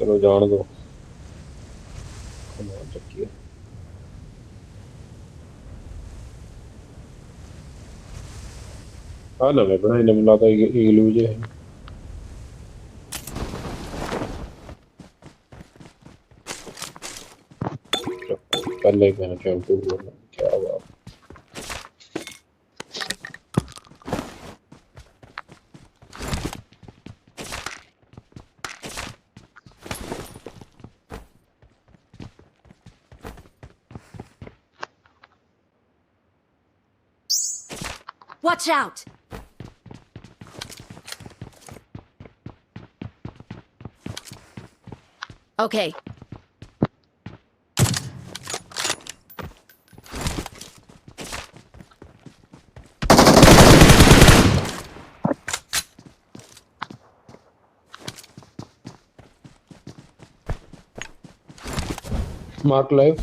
चलो जान दो। कमान चक्की है। हाँ नवे बनाए ने मिला था इग्लू जे पहले ही मैंने चैंपू बोला क्या बात। Watch out! Okay. Mark live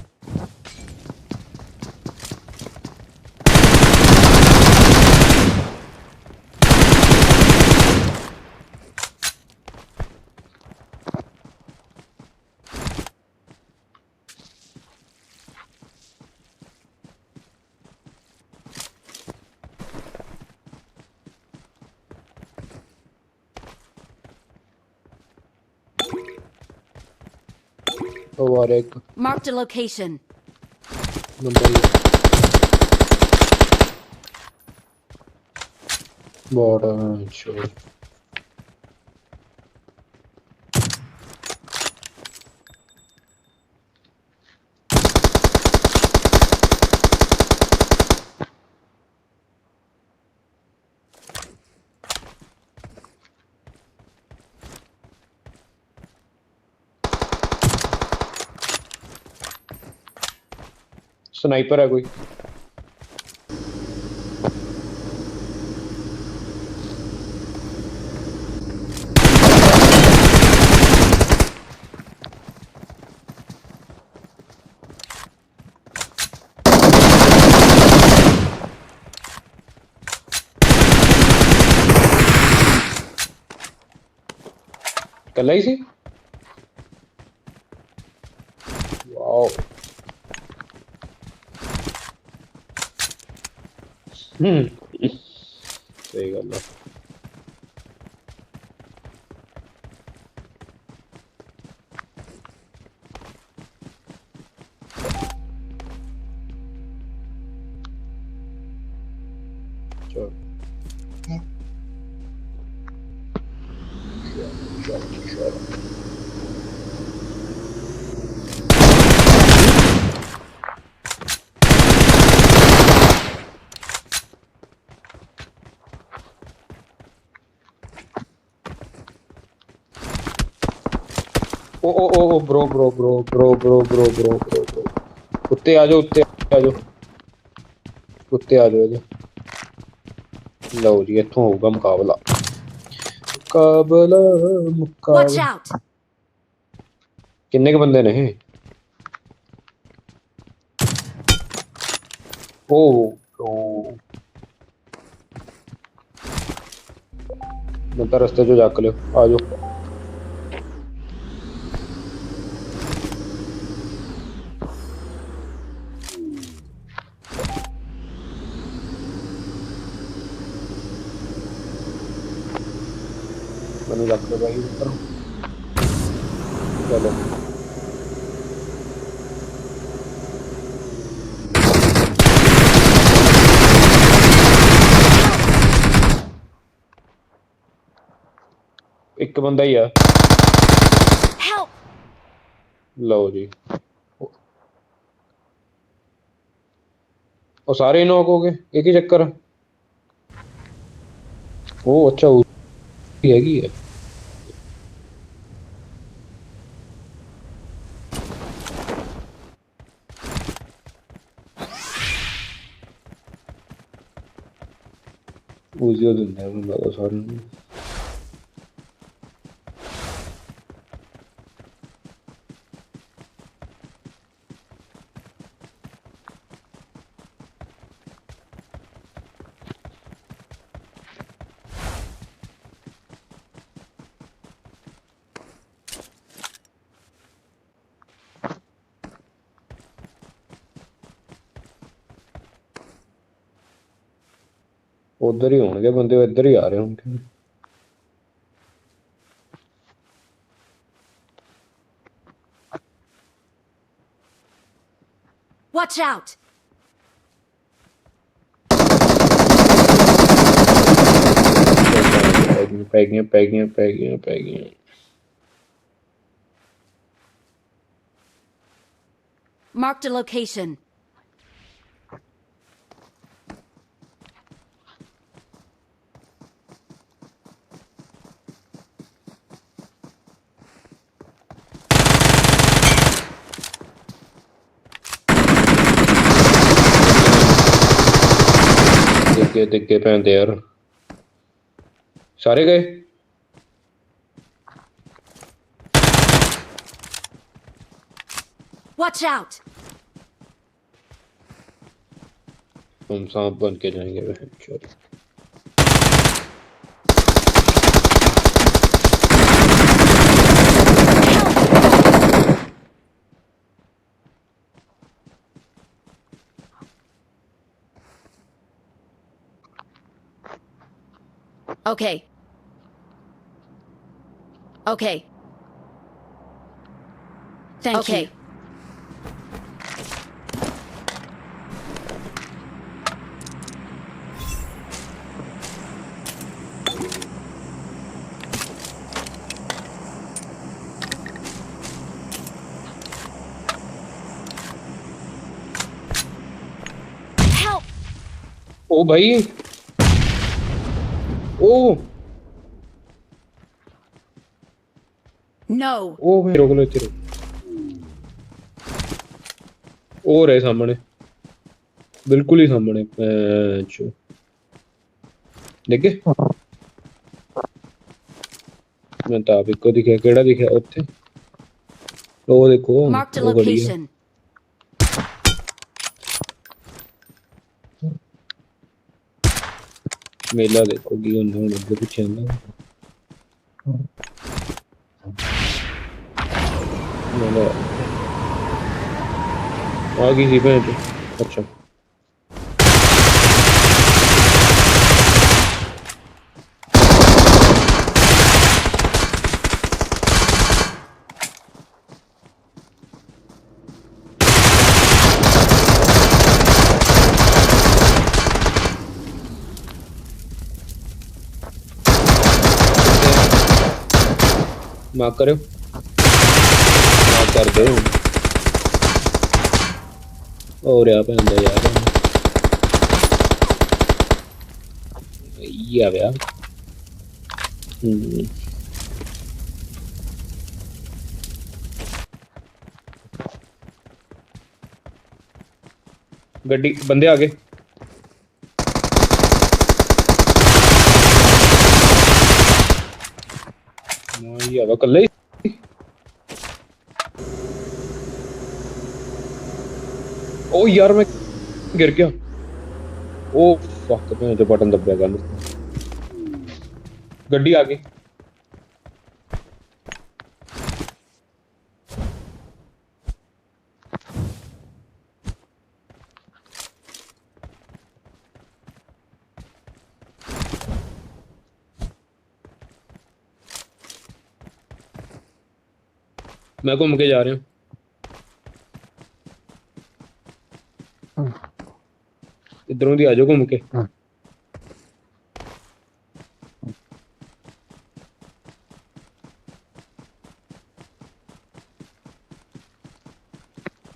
और एक Marked a location. Number border show sniper है कोई कल ही सी वाओ सही गल है चलो चलो ओ ब्रो उत्ते आ जाओ उत्ते आ जाओ उत्ते आ जाओ लो जी इत्थों होगा मुकाबला मुकाबला Watch मुकाबला out! किन्ने के बंदे ने ओ ओ मैं तो रास्ते जो जाक लियो आ जाओ मैंने जाक लियो भाई ऊपर चलो एक बंदा ही है Help! लो जी और सारे नॉक हो गए एक ही चक्कर है ओ अच्छा उसकी हैगी है उजियो दिन है मुझे लगा सारे उधर ही होंगे बंदे, इधर ही आ रहे होंगे। Watch out! पै गई। Marked a location. दिखे पैंदे यार, सारे गए। Watch out! हम सांप बन के जाएंगे बहन चोद। Okay. Okay. Thank you. Help! ओ भाई, ओ No. ओ भाई रोक लो इधर। ओ रहे सामने, बिल्कुल ही सामने। चो देखे, मैं तो आप को दिखा, केड़ा दिखा उत्थे। ओ देखो, Marked a वो खड़ी है। location. मेला देखो की होंदा हुण अगे पिछे आंदा। मेला आ गई सी भैन चो। अच्छा मार करो, मार कर दो। और यार भैन दा यार ये आ गया। गड्डी बंदे आ गए। ये आवा कल्ले ही। ओ यार मैं गिर गया। ओ फक, मैं तो बटन दब गया। गड्डी आ गई। मैं घूम के जा रहा हूँ, इधरों दी आ जाओ घूम के।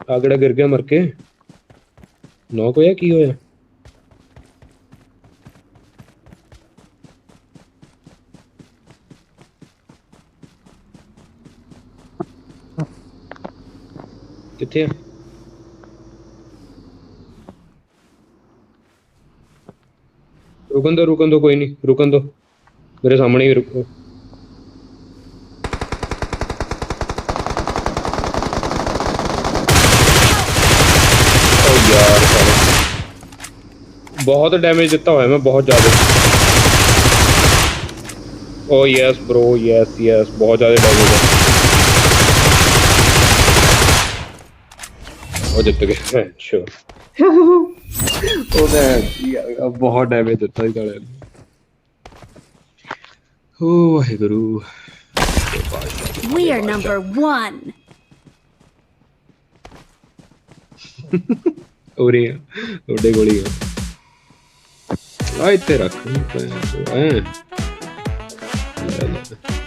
आगड़ा गिर गया मर के। नॉक होया की होया? किथे? रुकन दो कोई नहीं, रुकन दो, मेरे सामने ही रुको। ओ यार बहुत डैमेज दिता हुआ है मैं, बहुत ज्यादा। ओ यस ब्रो, यस यस, बहुत ज्यादा डैमेज है। वो जित गए। श्योर। ਉਹਨੇ ਬਹੁਤ ਡੈਮੇਜ ਦਿੱਤਾ ਸੀ ਸਾਲੇ ਨੂੰ। ਓ Waheguru. We are number one. ਉਰੇ ਆ ਤੁਹਾਡੇ ਕੋਲ ਹੀ ਆ। ਆ ਇੱਥੇ ਰੱਖ ਐ ਲੈ ਲੈ।